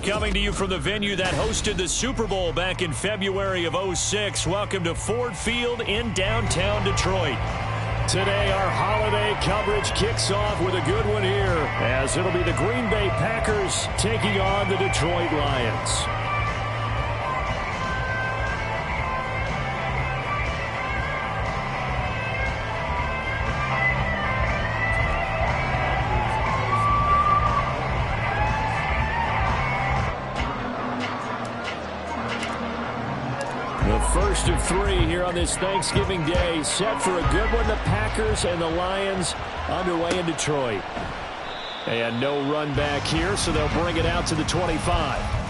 coming to you from the venue that hosted the Super Bowl back in February of '06. Welcome to Ford Field in downtown Detroit. Today, our holiday coverage kicks off with a good one here, as it'll be the Green Bay Packers taking on the Detroit Lions. First of three here on this Thanksgiving Day, set for a good one. The Packers and the Lions underway in Detroit. And no run back here, so they'll bring it out to the 25.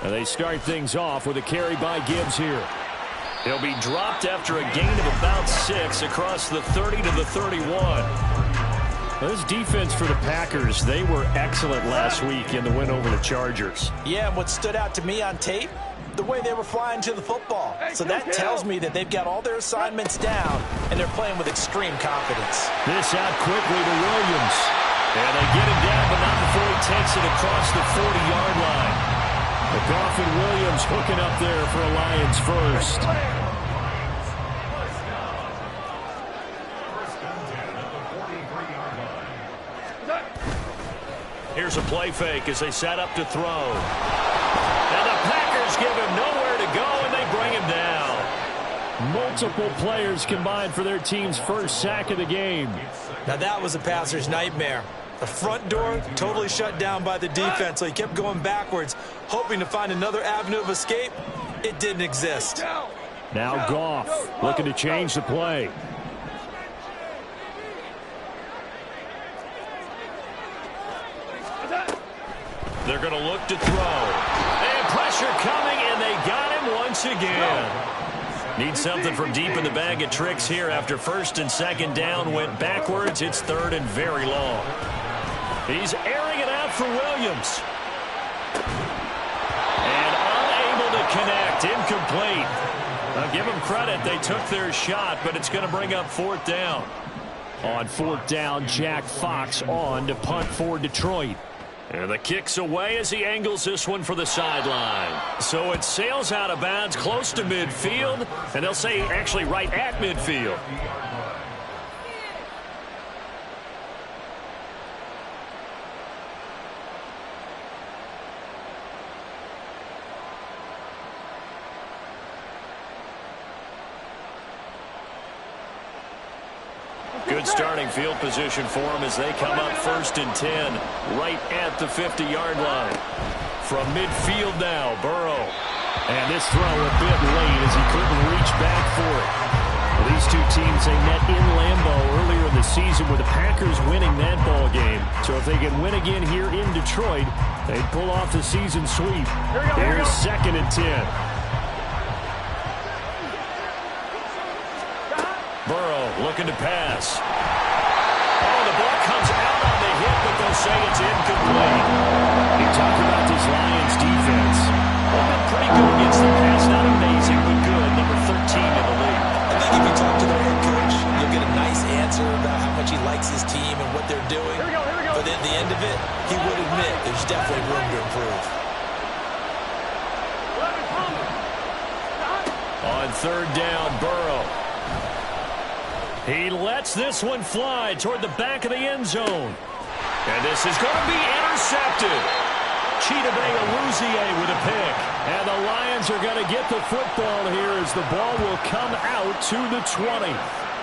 And they start things off with a carry by Gibbs here. He'll be dropped after a gain of about 6 across the 30 to the 31. Well, this defense for the Packers, they were excellent last week in the win over the Chargers. Yeah, and what stood out to me on tape, the way they were flying to the football. So that tells me that they've got all their assignments down, and they're playing with extreme confidence. This out quickly to Williams. And they get him down, but not before he takes it across the 40-yard line. Goff and Williams hooking up there for a Lions first. Here's a play fake as they set up to throw. And the Packers give him nowhere to go, and they bring him down. Multiple players combined for their team's first sack of the game. Now that was a passer's nightmare. The front door totally shut down by the defense, so he kept going backwards, hoping to find another avenue of escape. It didn't exist. Now Goff looking to change the play. They're going to look to throw. And pressure coming, and they got him once again. Need something from deep in the bag of tricks here after first and second down went backwards. It's third and very long. He's airing it out for Williams. And unable to connect. Incomplete. I'll give them credit. They took their shot, but it's going to bring up fourth down. On fourth down, Jack Fox on to punt for Detroit. And the kick's away as he angles this one for the sideline. So it sails out of bounds close to midfield, and they'll say actually right at midfield. Good starting field position for them as they come up first and 10 right at the 50-yard line. From midfield now, Burrow. And this throw a bit late as he couldn't reach back for it. Well, these two teams, they met in Lambeau earlier in the season with the Packers winning that ball game. So if they can win again here in Detroit, they'd pull off the season sweep. Here's second and 10. Burrow looking to pass. Oh, the ball comes out on the hit, but they'll say it's incomplete. You talk about this Lions defense. They've been pretty good against the pass. Not amazing, but good. Number 13 in the league. I think if you talk to their head coach, you'll get a nice answer about how much he likes his team and what they're doing. But at the end of it, he would admit there's definitely room to improve. On third down, Burrow. He lets this one fly toward the back of the end zone. And this is going to be intercepted. Chidobe Awuzie with a pick. And the Lions are going to get the football here as the ball will come out to the 20.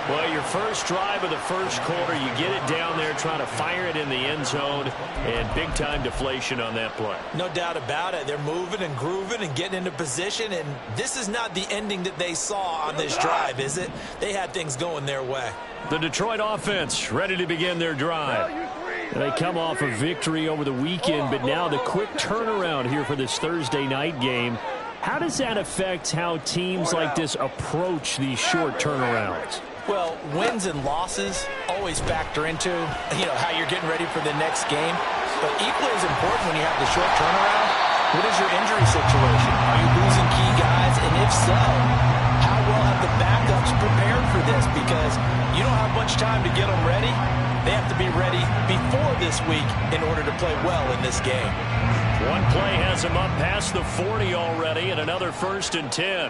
Well, your first drive of the first quarter, you get it down there, trying to fire it in the end zone, and big-time deflation on that play. No doubt about it. They're moving and grooving and getting into position, and this is not the ending that they saw on this drive, is it? They had things going their way. The Detroit offense ready to begin their drive. They come off a victory over the weekend, but now the quick turnaround here for this Thursday night game. How does that affect how teams like this approach these short turnarounds? Well, wins and losses always factor into, how you're getting ready for the next game. But equally as important when you have the short turnaround, what is your injury situation? Are you losing key guys? And if so, how well have the backups prepared for this? Because you don't have much time to get them ready. They have to be ready before this week in order to play well in this game. One play has them up past the 40 already, and another 1st and 10.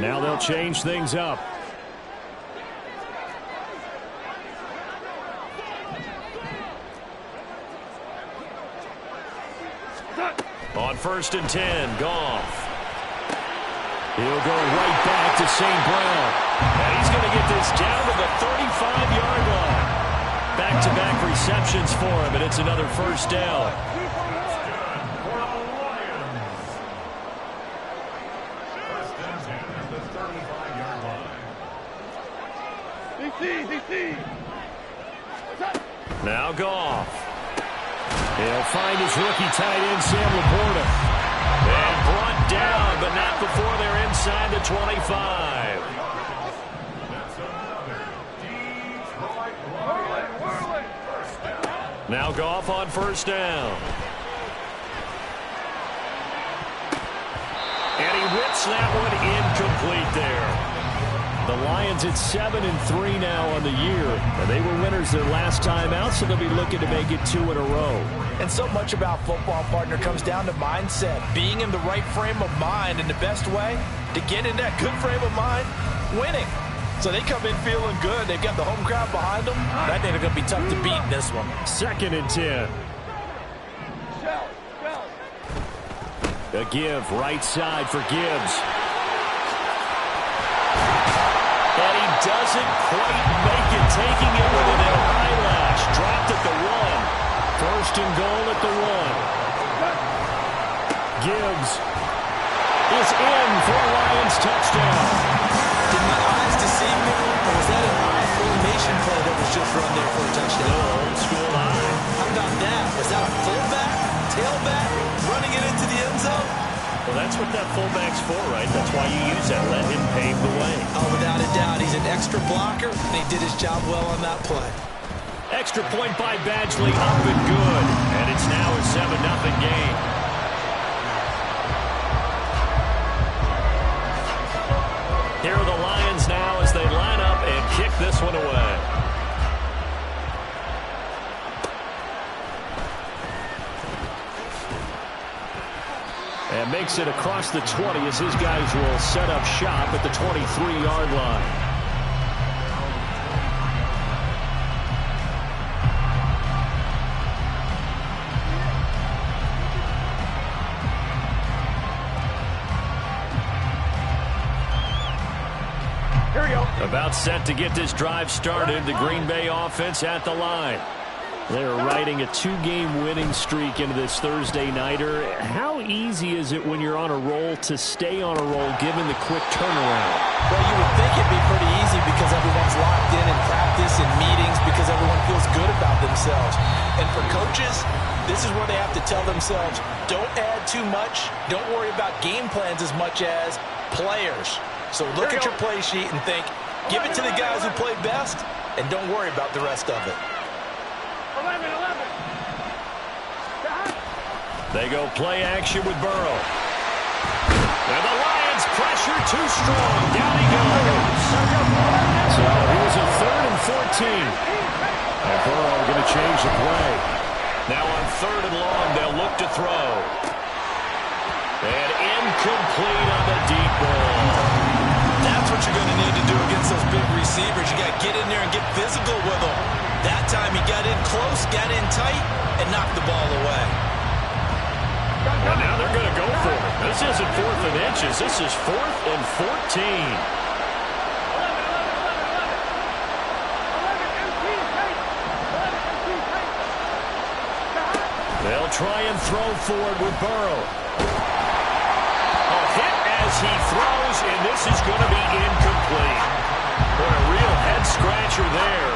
Now they'll change things up. On 1st and 10, Goff. He'll go right back to St. Brown. And he's going to get this down to the 35-yard line. Back-to-back receptions for him, and it's another 1st down. Now Goff. He'll find his rookie tight end, Sam Laporta. And brought down, but not before they're inside the 25. Now Goff on 1st down. And he whips that one incomplete there. The Lions at 7-3 now on the year. And they were winners their last time out, so they'll be looking to make it 2 in a row. And so much about football, partner, comes down to mindset. Being in the right frame of mind, and the best way to get in that good frame of mind, winning. So they come in feeling good. They've got the home crowd behind them. I think they're going to be tough to beat in this one. 2nd and 10. A give, right side for Gibbs. And he doesn't quite make it, taking it with an eyelash. Dropped at the 1. 1st and goal at the 1. Gibbs is in for a Lions touchdown. Did my eyes deceive me, or was that an eye formation play that was just run there for a touchdown? Old school eye. How about that? Was that a fullback, tailback, running it into the end zone? Well, that's what that fullback's for, right? That's why you use that. Let him pave the way. Oh, without a doubt. He's an extra blocker, and he did his job well on that play. Extra point by Badgley, up and good. And it's now a 7-0 game. Here are the Lions now as they line up and kick this one away. And makes it across the 20 as his guys will set up shop at the 23-yard line. About set to get this drive started. The Green Bay offense at the line. They're riding a 2-game winning streak into this Thursday nighter. How easy is it when you're on a roll to stay on a roll given the quick turnaround? Well, you would think it'd be pretty easy because everyone's locked in practice and meetings because everyone feels good about themselves. And for coaches, this is where they have to tell themselves, don't add too much. Don't worry about game plans as much as players. So look at your play sheet and think, give it to the guys who play best, and don't worry about the rest of it. 11. They go play action with Burrow. And the Lions pressure too strong. Down he goes. So here's a 3rd and 14. And Burrow going to change the play. Now on 3rd and long, they'll look to throw. And incomplete on the deep ball. That's what you're going to need to do against those big receivers. You got to get in there and get physical with them. That time he got in close, got in tight, and knocked the ball away. And now they're going to go for it. This isn't 4th and inches. This is 4th and 14. They'll try and throw forward with Burrow. A hit as he throws, and this is going to be incomplete. Boy, a real head-scratcher there.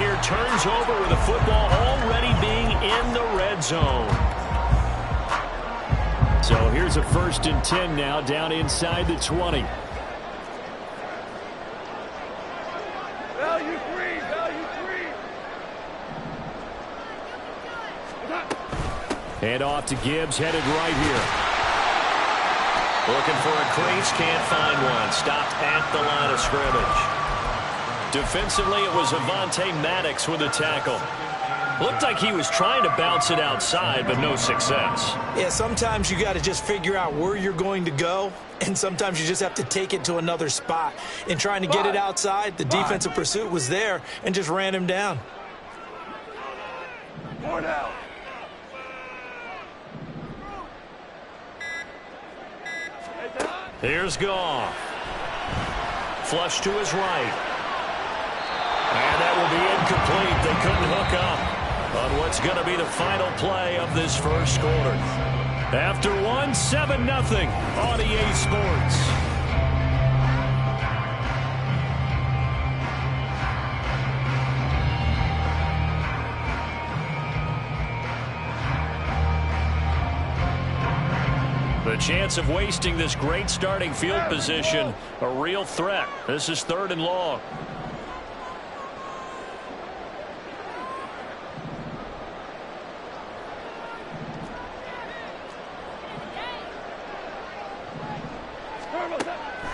here turns over with the football already being in the red zone. So here's a 1st and 10 now down inside the 20. Value free, value free. Hand off to Gibbs, headed right here. Looking for a crease, can't find one. Stopped at the line of scrimmage. Defensively, it was Avonte Maddox with a tackle. Looked like he was trying to bounce it outside, but no success. Yeah, sometimes you got to just figure out where you're going to go, and sometimes you just have to take it to another spot. In trying to get it outside, the defensive pursuit was there and just ran him down. 4 down. Here's Goff. Flush to his right. And that will be incomplete. They couldn't hook up on what's going to be the final play of this first quarter. After 7-0 on EA Sports. The chance of wasting this great starting field position, a real threat. This is 3rd and long.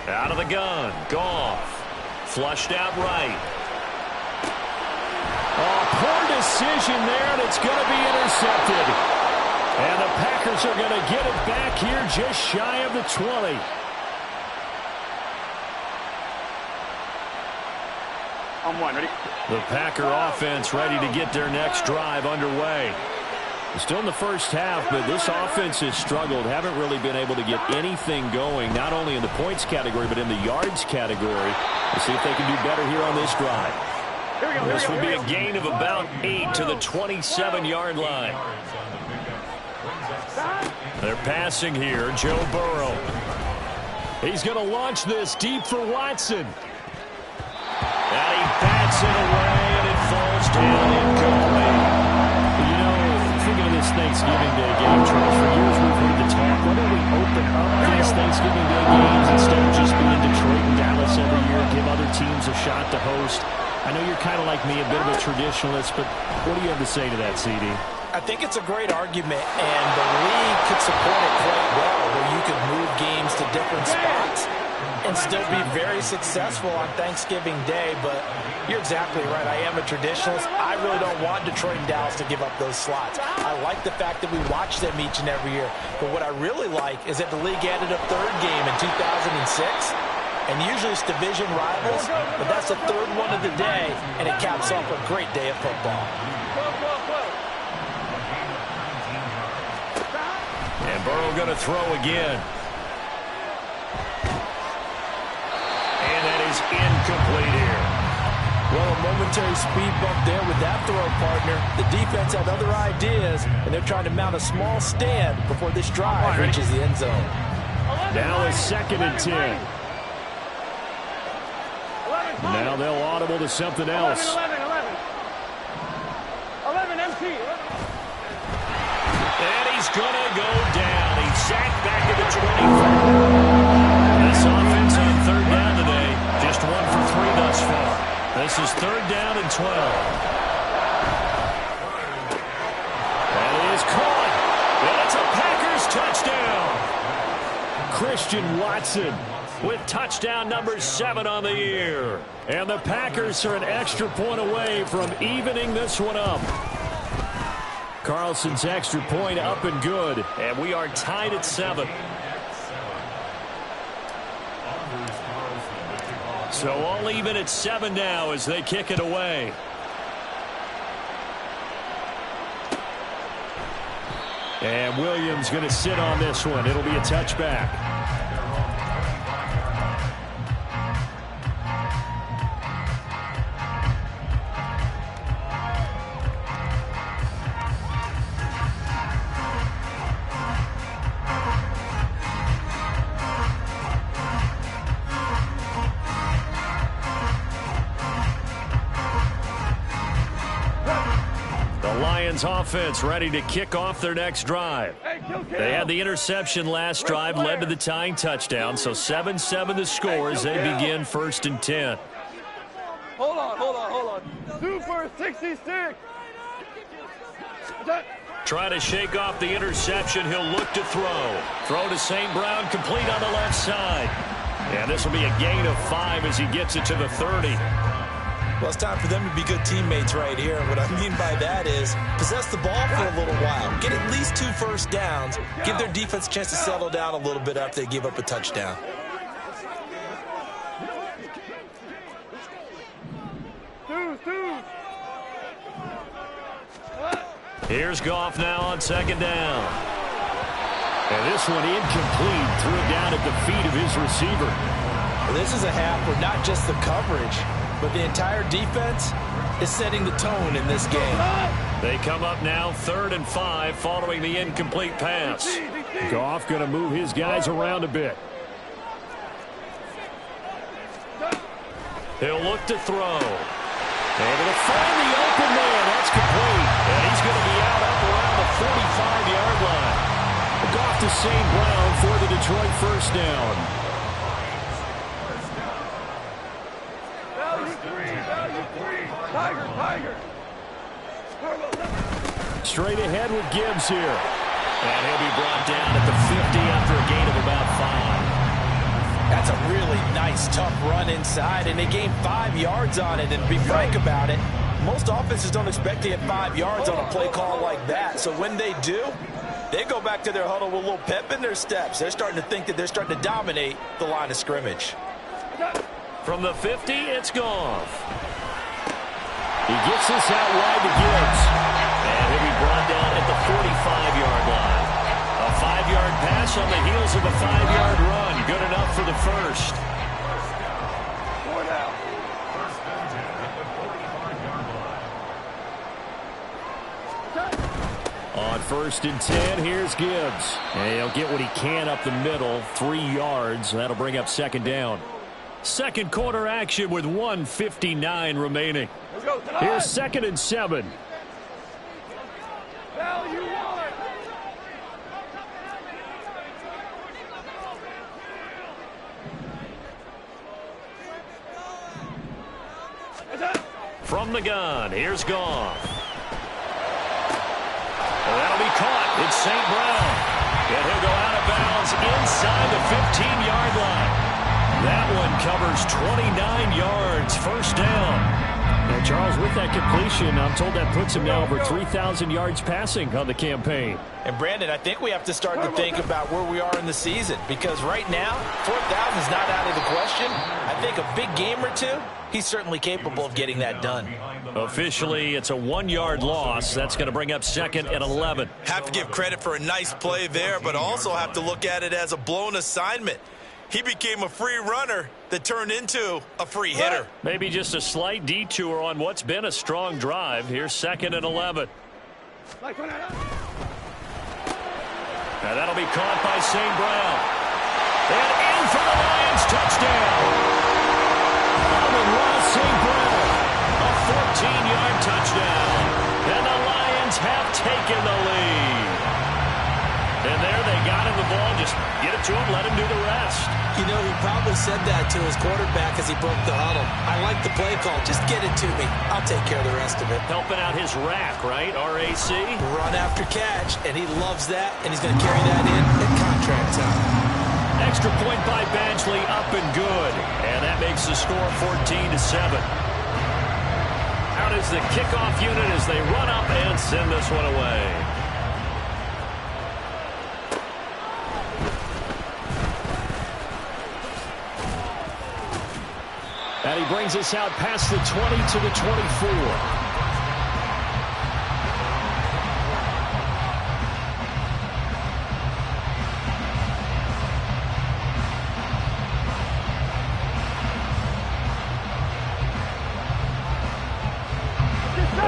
Out of the gun, Goff. Flushed out right. Oh, poor decision there, and it's going to be intercepted. And the Packers are going to get it back here just shy of the 20. On 1, ready? The Packer offense ready to get their next drive underway. Still in the first half, but this offense has struggled. Haven't really been able to get anything going, not only in the points category, but in the yards category. We'll see if they can do better here on this drive. This will be a gain of about 8 to the 27-yard line. They're passing here, Joe Burrow. He's going to launch this deep for Watson. And he bats it away, and it falls down incomplete. You know, thinking of this Thanksgiving Day game, Charles, for years we've heard the talk. Why don't we open up these Thanksgiving Day games instead of just being Detroit and Dallas every year, give other teams a shot to host? I know you're kind of like me, a bit of a traditionalist, but what do you have to say to that, CD? I think it's a great argument, and the league could support it quite well, where you could move games to different spots and still be very successful on Thanksgiving Day. But you're exactly right. I am a traditionalist. I really don't want Detroit and Dallas to give up those slots. I like the fact that we watch them each and every year. But what I really like is that the league added a 3rd game in 2006. And usually it's division rivals, but that's the 3rd one of the day, and it caps off a great day of football. And Burrow going to throw again. And that is incomplete here. Well, a momentary speed bump there with that throw, partner. The defense had other ideas, and they're trying to mount a small stand before this drive reaches the end zone. Now it's 2nd and 10. Now they'll audible to something else. 11 empty. And he's going to go down. He's sacked back at the 24. This offense on 3rd down today, just 1 for 3 thus far. This is 3rd down and 12. And it is caught. And it's a Packers touchdown. Christian Watson with touchdown number 7 on the year. And the Packers are an extra point away from evening this one up. Carlson's extra point up and good. And we are tied at 7. So all even at 7 now as they kick it away. And Williams going to sit on this one. It'll be a touchback. Lions offense ready to kick off their next drive. They had the interception last drive, led to the tying touchdown, so 7-7 the score as they begin 1st and 10. Hold on. 2 for 66. Try to shake off the interception. He'll look to throw. Throw to St. Brown, complete on the left side. And this will be a gain of 5 as he gets it to the 30. Well, it's time for them to be good teammates right here. And what I mean by that is possess the ball for a little while. Get at least 2 first downs. Give their defense a chance to settle down a little bit after they give up a touchdown. Here's Goff now on 2nd down. And this one incomplete. Threw it down at the feet of his receiver. Well, this is a half where not just the coverage, but the entire defense is setting the tone in this game. They come up now 3rd and 5 following the incomplete pass. Goff going to move his guys around a bit. He'll look to throw. Able to find the open man. That's complete. And he's going to be out up around the 45-yard line. Goff to St. Brown for the Detroit first down. Tiger. Straight ahead with Gibbs here. And he'll be brought down at the 50 after a gain of about 5. That's a really nice, tough run inside, and they gained 5 yards on it. And to be frank about it, most offenses don't expect to get 5 yards on a play call like that. So when they do, they go back to their huddle with a little pep in their steps. They're starting to think that they're starting to dominate the line of scrimmage. From the 50, it's Goff. He gets this out wide to Gibbs. And he'll be brought down at the 45-yard line. A 5-yard pass on the heels of a 5-yard run. Good enough for the first. 4 down. On 1st and 10, here's Gibbs. And he'll get what he can up the middle, 3 yards. That'll bring up 2nd down. Second quarter action with 1:59 remaining. Here's 2nd and 7. Value 1. From the gun, here's Goff. That'll be caught. It's St. Brown. And he'll go out of bounds inside the 15-yard line. That one covers 29 yards. First down. And Charles, with that completion, I'm told that puts him now over 3,000 yards passing on the campaign. And Brandon, I think we have to start to think about where we are in the season, because right now, 4,000 is not out of the question. I think a big game or two, he's certainly capable of getting that done. Officially, it's a 1-yard loss. That's going to bring up 2nd and 11. Have to give credit for a nice play there, but also have to look at it as a blown assignment. He became a free runner that turned into a free hitter. Maybe just a slight detour on what's been a strong drive. Here's 2nd and 11. And that'll be caught by St. Brown. And in for the Lions, touchdown. Amon-Ra St. Brown, a 14-yard touchdown. And the Lions have taken the lead. And there they got him the ball. Just get it to him, let him do the rest. You know, he probably said that to his quarterback as he broke the huddle. I like the play call. Just get it to me. I'll take care of the rest of it. Helping out his rack, right? RAC. Run after catch, and he loves that, and he's going to carry that in at contract time. Extra point by Badgley, up and good. And that makes the score 14-7. Out is the kickoff unit as they run up and send this one away. And he brings us out past the 20 to the 24.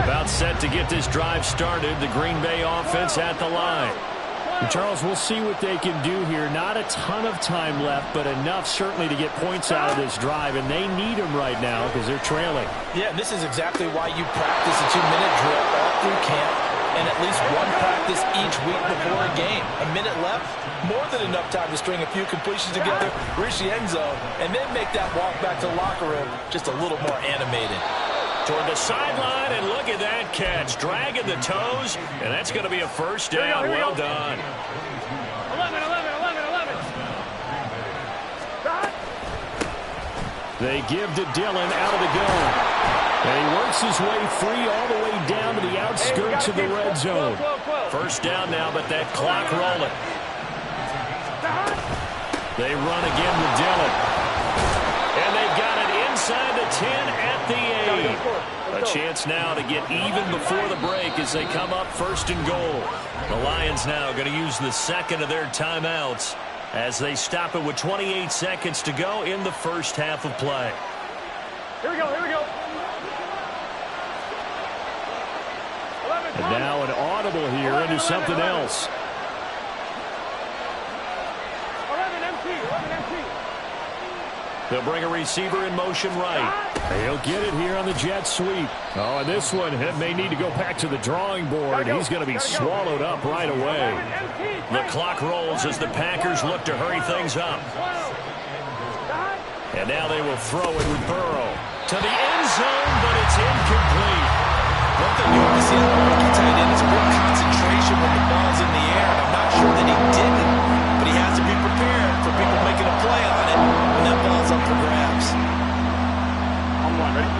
About set to get this drive started. The Green Bay offense at the line. Charles, we'll see what they can do here. Not a ton of time left, but enough certainly to get points out of this drive, and they need them right now because they're trailing. Yeah, this is exactly why you practice a 2-minute drill all through camp and at least one practice each week before a game. A minute left, more than enough time to string a few completions together, reach the end zone, and then make that walk back to the locker room just a little more animated. Toward the sideline, and look at that catch. Dragging the toes, and that's going to be a first down. Well done. 11. They give to Dillon out of the gun. And he works his way free all the way down to the outskirts of the red zone. First down now, but that clock rolling. They run again with Dillon. And they've got it inside the 10 at the 8. A chance now to get even before the break as they come up first and goal. The Lions now going to use the second of their timeouts as they stop it with 28 seconds to go in the first half of play. Here we go. And now an audible here into something else. 11 empty. They'll bring a receiver in motion right. He'll get it here on the jet sweep. Oh, and this one may need to go back to the drawing board. He's going to be swallowed up right away. The clock rolls as the Packers look to hurry things up. And now they will throw it with Burrow to the end zone, but it's incomplete. One thing you always see in the rookie tight end is real concentration when the ball's in the air. I'm not sure that he didn't, but he has to be prepared for people making a play on it when that ball's up for grabs.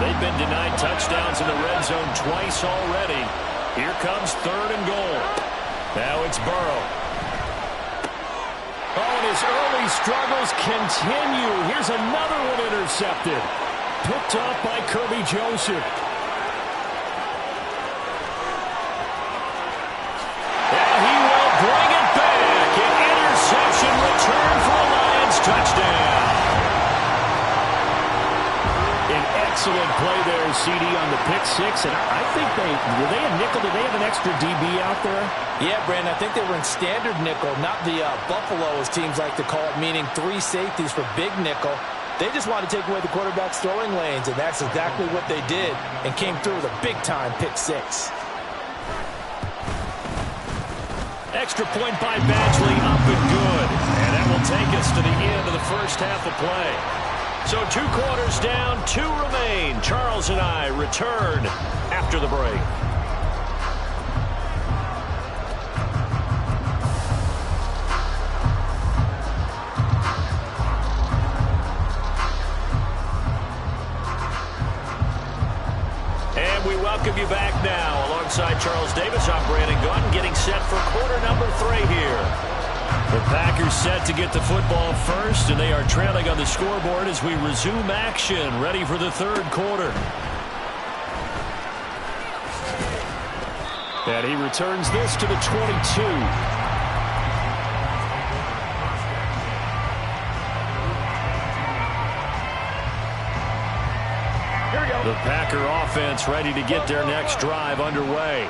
They've been denied touchdowns in the red zone twice already. Here comes third and goal. Now it's Burrow. Oh, and his early struggles continue. Here's another one intercepted. Picked off by Kirby Joseph. And he will bring it back. An interception return for a Lions touchdown. An excellent play there, CD, on the pick six. And I think were they a nickel? Did they have an extra DB out there? Yeah, Brandon, I think they were in standard nickel, not the Buffalo, as teams like to call it, meaning 3 safeties for big nickel. They just wanted to take away the quarterback's throwing lanes, and that's exactly what they did and came through with a big-time pick six. Extra point by Badgley, up and good. And that will take us to the end of the first half of play. So 2 quarters down, 2 remain. Charles and I return after the break. And we welcome you back now. Alongside Charles Davis, I'm Brandon Gunn, getting set for quarter number 3 here. The Packers set to get the football first, and they are trailing on the scoreboard as we resume action, ready for the third quarter. And he returns this to the 22. The Packer offense ready to get their next drive underway.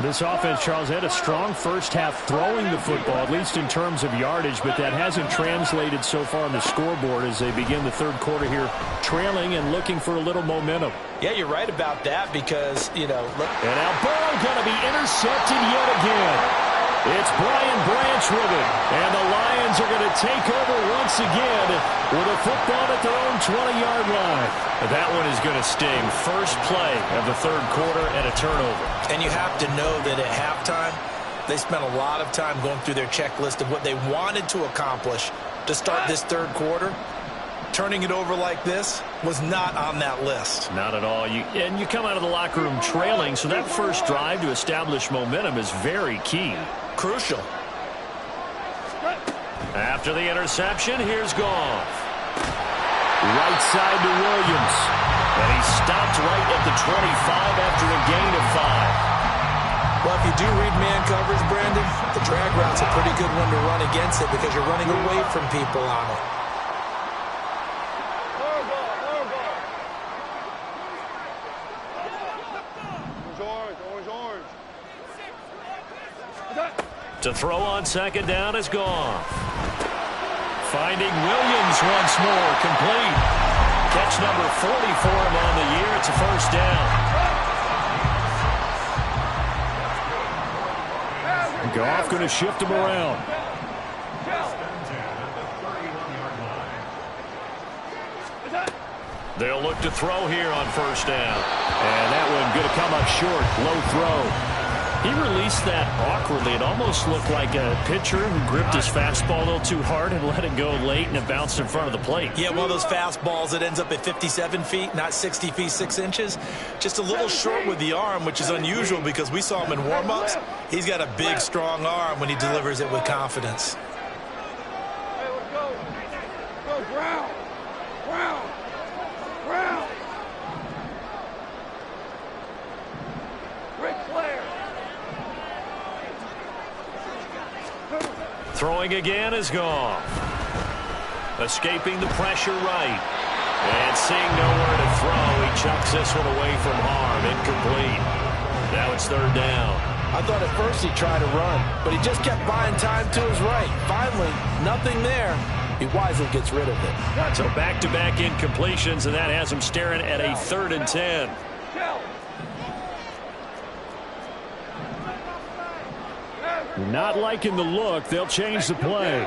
This offense, Charles, had a strong first half throwing the football, at least in terms of yardage, but that hasn't translated so far on the scoreboard as they begin the third quarter here, trailing and looking for a little momentum. Yeah, you're right about that because, look. And now Burrow going to be intercepted yet again. It's Brian Branch with it, and the Lions are going to take over once again with a football at their own 20-yard line. That one is going to sting. First play of the third quarter and a turnover. And you have to know that at halftime, they spent a lot of time going through their checklist of what they wanted to accomplish to start this third quarter. Turning it over like this was not on that list. Not at all. And you come out of the locker room trailing, so that first drive to establish momentum is very key. Crucial. After the interception, here's Goff. Right side to Williams. And he stopped right at the 25 after a gain of 5. Well, if you do read man coverage, Brandon, the drag route's a pretty good one to run against it because you're running away from people on it. To throw on second down is Goff. Finding Williams once more, complete. Catch number 40 for him on the year. It's a first down. Goff going to shift him around. They'll look to throw here on first down. And that one going to come up short. Low throw. He released that awkwardly. It almost looked like a pitcher who gripped his fastball a little too hard and let it go late, and it bounced in front of the plate. Yeah, one of those fastballs that ends up at 57 feet, not 60 feet, 6 inches. Just a little short with the arm, which is unusual because we saw him in warm-ups. He's got a big, strong arm when he delivers it with confidence. Hey, let's go. Go, Brown. Brown. Brown. Ric Flair. Throwing again is Goff. Escaping the pressure right. And seeing nowhere to throw, he chucks this one away from harm. Incomplete. Now it's third down. I thought at first he'd try to run, but he just kept buying time to his right. Finally, nothing there. He wisely gets rid of it. So back-to-back incompletions, and that has him staring at a 3rd and 10. Not liking the look. They'll change the play.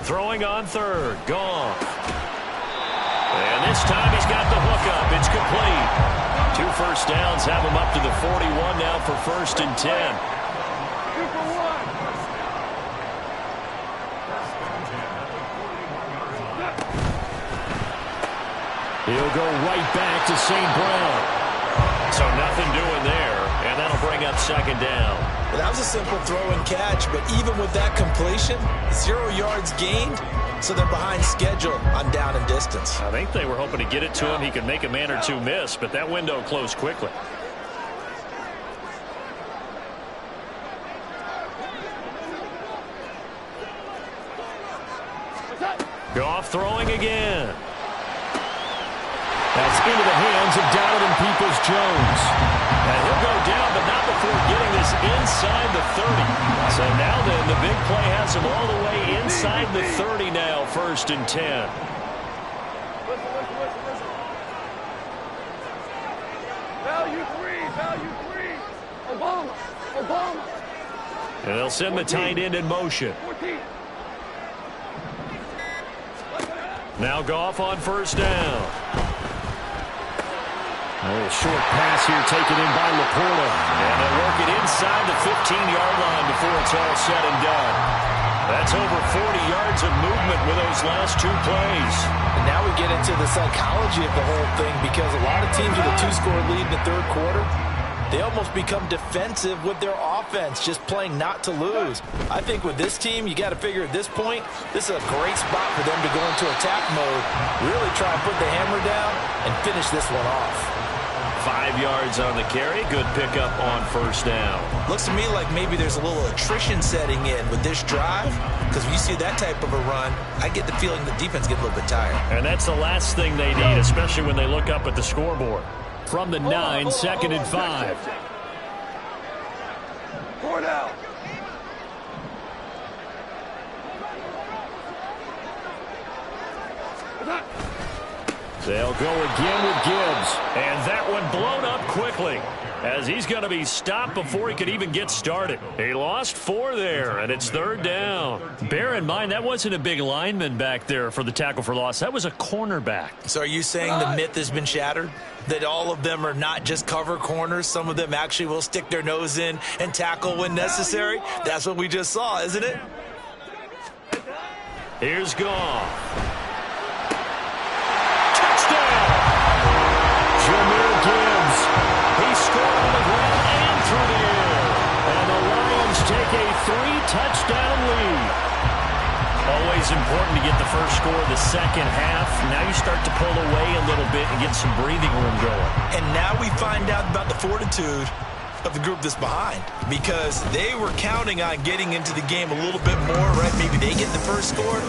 Throwing on third. Goff. And this time he's got the hookup. It's complete. 2 first downs have him up to the 41 now for 1st and 10. He'll go right back to St. Brown. So nothing doing there, and that'll bring up 2nd down. Well, that was a simple throw and catch, but even with that completion, 0 yards gained, so they're behind schedule on down and distance. I think they were hoping to get it to him. He could make a man or two miss, but that window closed quickly. Goff throwing again. That's into the hands of Donovan Peoples-Jones. And he'll go down, but not before getting this inside the 30. So now then, the big play has him all the way inside the 30 now, 1st and 10. Listen. Value three. Obama. And they'll send the tight end in motion. 14. Now Goff on 1st down. A little short pass here taken in by Laporta. And they'll work it inside the 15-yard line before it's all said and done. That's over 40 yards of movement with those last 2 plays. And now we get into the psychology of the whole thing, because a lot of teams with a 2-score lead in the 3rd quarter, they almost become defensive with their offense, just playing not to lose. I think with this team, you got to figure at this point, this is a great spot for them to go into attack mode, really try and put the hammer down and finish this one off. 5 yards on the carry. Good pickup on 1st down. Looks to me like maybe there's a little attrition setting in with this drive, because when you see that type of a run, I get the feeling the defense gets a little bit tired. And that's the last thing they need, especially when they look up at the scoreboard. From the 9, 2nd and 5. 4 down. They'll go again with Gibbs. And that one blown up quickly, as he's going to be stopped before he could even get started. He lost 4 there, and it's 3rd down. Bear in mind, that wasn't a big lineman back there for the tackle for loss. That was a cornerback. So are you saying the myth has been shattered? That all of them are not just cover corners? Some of them actually will stick their nose in and tackle when necessary? That's what we just saw, isn't it? Here's Goff. Jahmyr Gibbs. He scored on the ground and through the air. And the Lions take a 3-touchdown lead. Always important to get the first score of the second half. Now you start to pull away a little bit and get some breathing room going. And now we find out about the fortitude of the group that's behind, because they were counting on getting into the game a little bit more, right? Maybe they get the first score.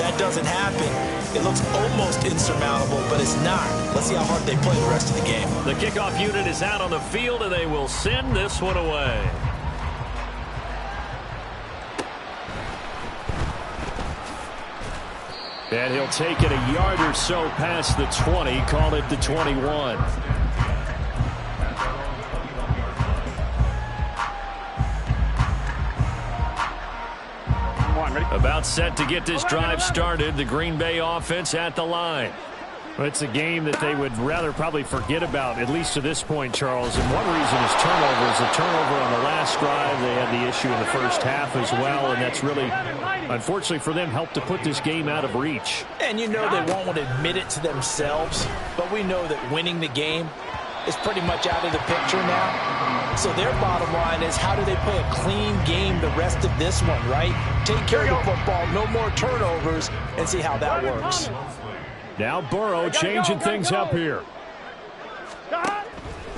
that doesn't happen, it looks almost insurmountable, but it's not. Let's see how hard they play the rest of the game. The kickoff unit is out on the field, and they will send this one away. And he'll take it a yard or so past the 20, call it the 21. About set to get this drive started. The Green Bay offense at the line. Well, it's a game that they would rather probably forget about, at least to this point, Charles. And one reason is turnovers. A turnover on the last drive. They had the issue in the first half as well, and that's really, unfortunately for them, helped to put this game out of reach. And you know they won't want to admit it to themselves, but we know that winning the game is pretty much out of the picture now. So their bottom line is, how do they play a clean game the rest of this one, right? Take care of the football, no more turnovers, and see how that works. Now Burrow changing things up here.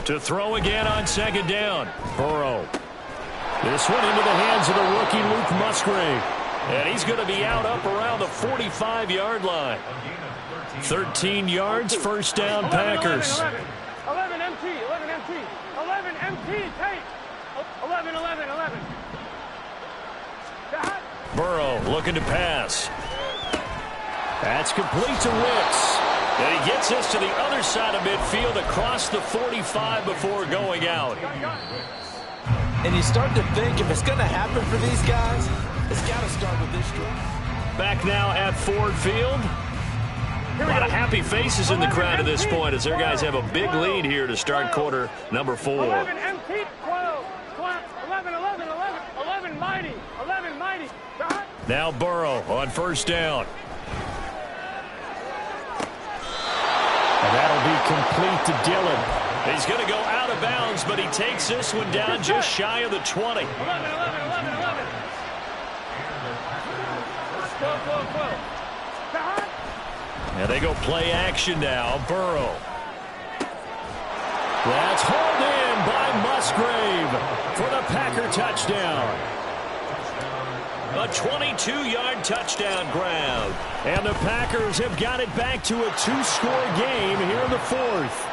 To throw again on second down. Burrow. This one into the hands of the rookie Luke Musgrave. And he's going to be out up around the 45-yard line. 13 yards, first down, Packers. 11 MT, 11 MT, 11 MT, take. 11, 11, 11. Burrow looking to pass. That's complete to Wicks. And he gets us to the other side of midfield across the 45 before going out. And you start to think, if it's going to happen for these guys, it's got to start with this drive. Back now at Ford Field. A lot of happy faces in the crowd at this point as their guys have a big lead here to start quarter number 4. 11 MT, 12, 11, 11, 11, 11 mighty, 11 mighty. Now Burrow on first down. And that'll be complete to Dillon. He's going to go out of bounds, but he takes this one down just shy of the 20. 11, 11, 11, 11. 12, 12, 12. And they go play action now. Burrow. That's hauled in by Musgrave for the Packer touchdown. A 22-yard touchdown grab. And the Packers have got it back to a 2-score game here in the fourth.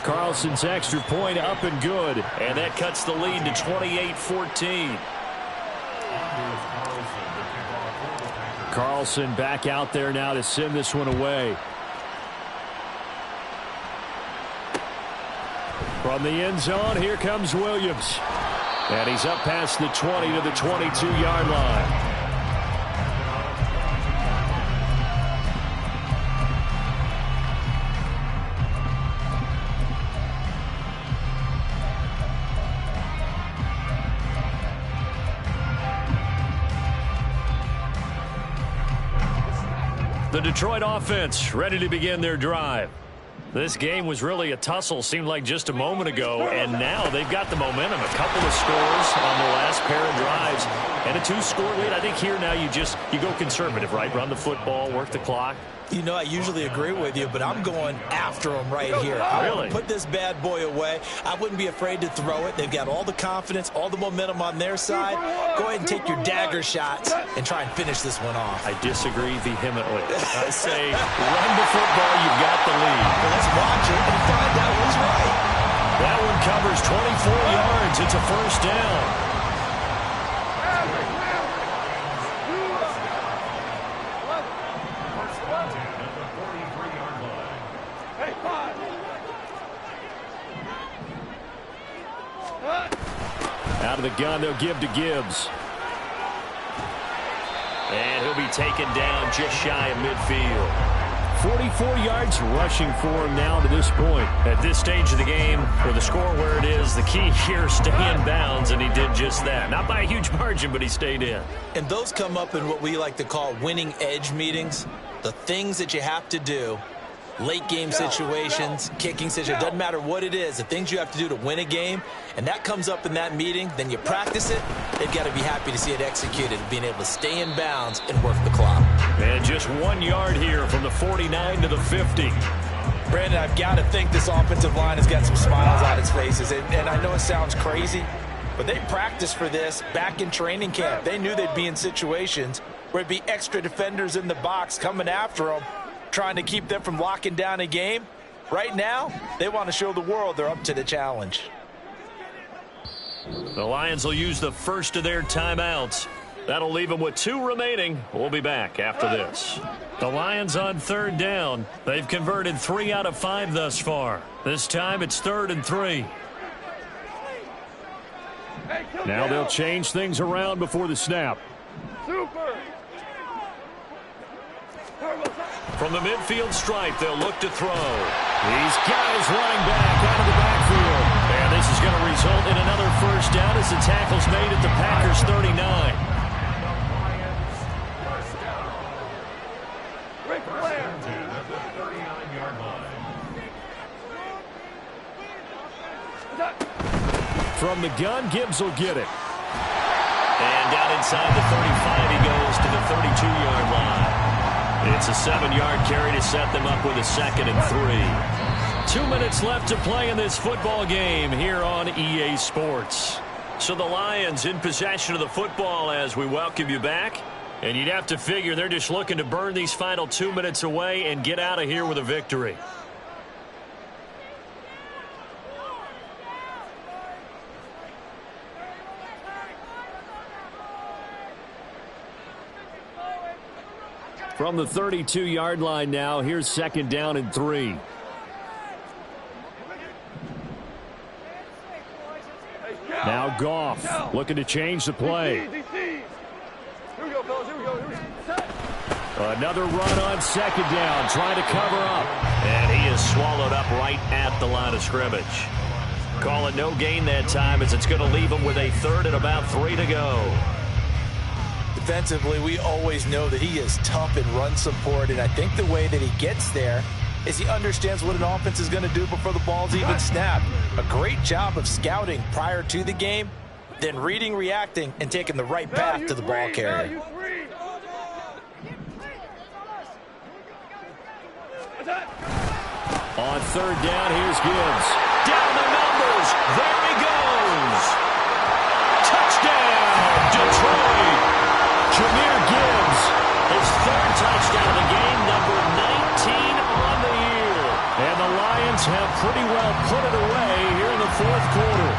Carlson's extra point up and good. And that cuts the lead to 28-14. Carlson back out there now to send this one away. From the end zone, here comes Williams. And he's up past the 20 to the 22-yard line. The Detroit offense ready to begin their drive. This game was really a tussle, seemed like just a moment ago, and now they've got the momentum. A couple of scores on the last pair of drives, and a 2-score lead. I think here now you go conservative, right? Run the football, work the clock. You know, I usually agree with you, but I'm going after them right here. I Really? want to put this bad boy away. I wouldn't be afraid to throw it. They've got all the confidence, all the momentum on their side. Go ahead and take your dagger shots and try and finish this one off. I disagree vehemently. I say run the football, you've got the lead. Well, let's watch it and find out who's right. That one covers 24 yards. It's a first down. Out of the gun, they'll give to Gibbs. And he'll be taken down just shy of midfield. 44 yards rushing for him now to this point. At this stage of the game, with the score where it is, the key here is stay in bounds, and he did just that. Not by a huge margin, but he stayed in. And those come up in what we like to call winning edge meetings. The things that you have to do, late game situations, kicking situations, doesn't matter what it is, the things you have to do to win a game, and that comes up in that meeting, then you practice it. They've got to be happy to see it executed, being able to stay in bounds and work the clock. And just 1 yard here from the 49 to the 50. Brandon, I've got to think this offensive line has got some smiles on its faces, and I know it sounds crazy, but they practiced for this back in training camp. They knew they'd be in situations where it'd be extra defenders in the box coming after them, trying to keep them from locking down a game. Right now, they want to show the world they're up to the challenge. The Lions will use the first of their timeouts. That'll leave them with 2 remaining. We'll be back after this. The Lions on 3rd down. They've converted 3 out of 5 thus far. This time it's 3rd and 3. Now they'll change things around before the snap. Super. From the midfield stripe, they'll look to throw. These guys running back out of the backfield. And this is going to result in another first down as the tackle's made at the Packers 39. From the gun, Gibbs will get it. And down inside the 35, he goes to the 32-yard line. It's a 7-yard carry to set them up with a 2nd and 3. 2 minutes left to play in this football game here on EA Sports. So the Lions in possession of the football as we welcome you back. And you'd have to figure they're just looking to burn these final 2 minutes away and get out of here with a victory. From the 32-yard line now, here's 2nd down and 3. Now Goff looking to change the play. Another run on 2nd down, trying to cover up. And he is swallowed up right at the line of scrimmage. Call it no gain that time as it's going to leave him with a 3rd and about 3 to go. Defensively, we always know that he is tough in run support, and I think the way that he gets there is he understands what an offense is going to do before the ball's even snapped. A great job of scouting prior to the game, then reading, reacting, and taking the right path to the ball carrier. On 3rd down, here's Gibbs. Down the numbers. There he goes. Touchdown, Detroit. Jahmyr Gibbs, his 3rd touchdown of the game, number 19 on the year. And the Lions have pretty well put it away here in the 4th quarter.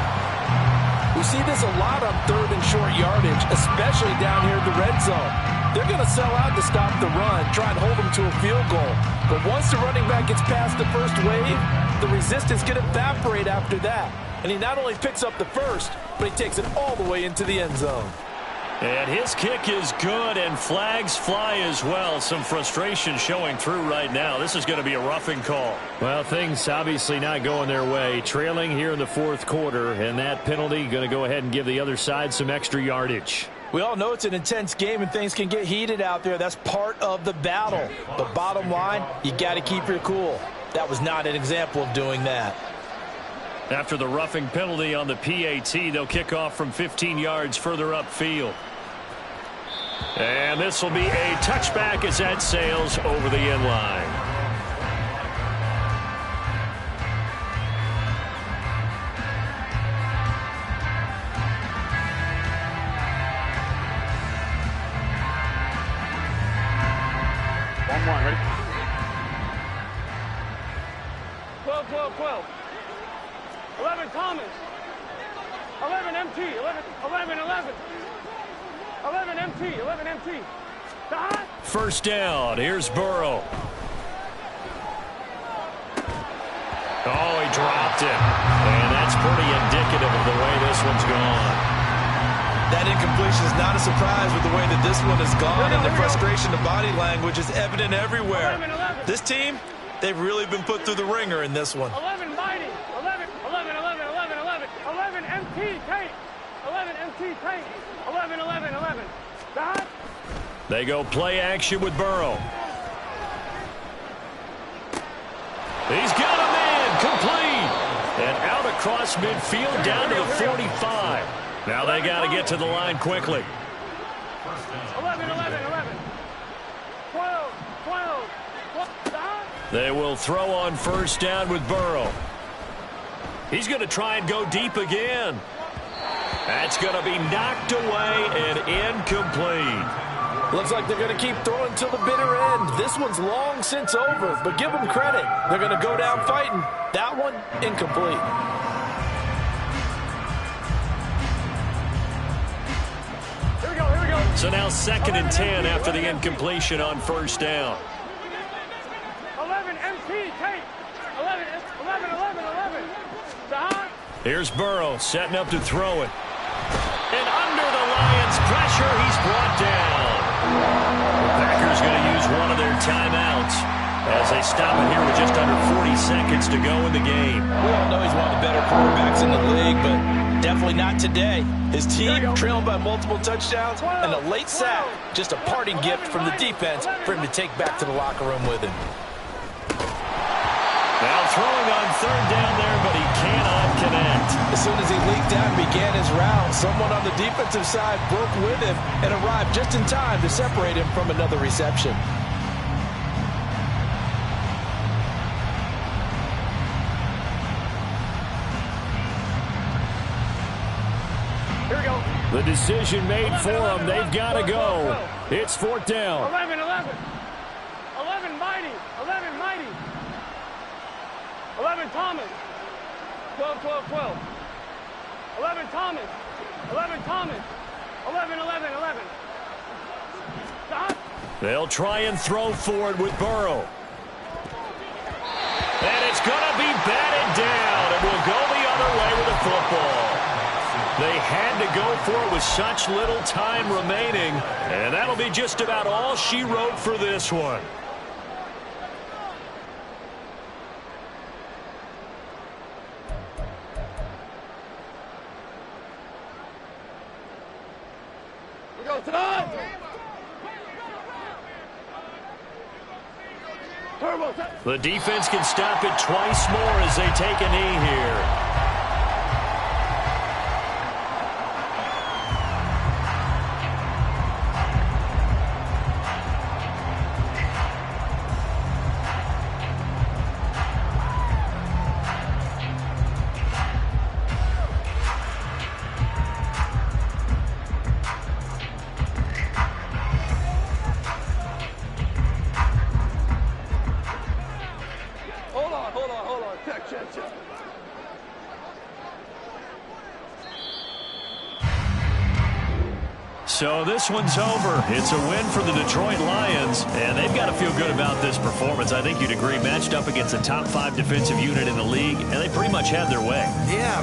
We see this a lot on 3rd and short yardage, especially down here in the red zone. They're going to sell out to stop the run, try and hold them to a field goal. But once the running back gets past the first wave, the resistance can evaporate after that. And he not only picks up the first, but he takes it all the way into the end zone. And his kick is good, and flags fly as well. Some frustration showing through right now. This is going to be a roughing call. Well, things obviously not going their way. Trailing here in the 4th quarter, and that penalty going to go ahead and give the other side some extra yardage. We all know it's an intense game and things can get heated out there. That's part of the battle. But bottom line, you got to keep your cool. That was not an example of doing that. After the roughing penalty on the PAT, they'll kick off from 15 yards further upfield. And this will be a touchback as that sails over the end line. Ready? 12, 12, 12. 11, Thomas. 11, MT. 11, 11, 11. 11, MT. 11, MT. First down. Here's Burrow. Oh, he dropped it. And that's pretty indicative of the way this one's gone. That incompletion is not a surprise with the way that this one has gone, and the frustration of body language is evident everywhere. This team, they've really been put through the ringer in this one. 11, mighty. 11, 11, 11, 11, 11. 11, MT, Tate. 11, MT, Tate. 11, 11, 11. Dot. They go play action with Burrow. He's got a man, complete. And out across midfield down to the 45. Now they got to get to the line quickly. 11, 11, 11. 12, 12, 12. They will throw on first down with Burrow. He's going to try and go deep again. That's going to be knocked away and incomplete. Looks like they're going to keep throwing till the bitter end. This one's long since over, but give them credit. They're going to go down fighting. That one, incomplete. Here we go, here we go. So now 2nd and 10 after the incompletion on first down. 11 MT, Tate. 11. Here's Burrow setting up to throw it. And under the Lions' pressure, he's brought down. The Packers going to use one of their timeouts as they stop it here with just under 40 seconds to go in the game. We all know he's one of the better quarterbacks in the league, but definitely not today. His team trailing by multiple touchdowns, and a late sack, just a parting gift from the defense for him to take back to the locker room with him. Now throwing on 3rd down there, but he cannot connect. As soon as he leaked out and began his route, someone on the defensive side broke with him and arrived just in time to separate him from another reception. Here we go. The decision made for them. They've got to go. It's 4th down. 11, mighty. 11, Thomas. 12. 11, Thomas. 11. Stop. They'll try and throw for it with Burrow. And it's going to be batted down, and we'll go the other way with the football. They had to go for it with such little time remaining, and that'll be just about all she wrote for this one. Go, Todd! The defense can stop it twice more as they take a knee here. Hold on. Check. So this one's over. It's a win for the Detroit Lions, and they've got to feel good about this performance. I think you'd agree, matched up against a top 5 defensive unit in the league, and they pretty much had their way. Yeah,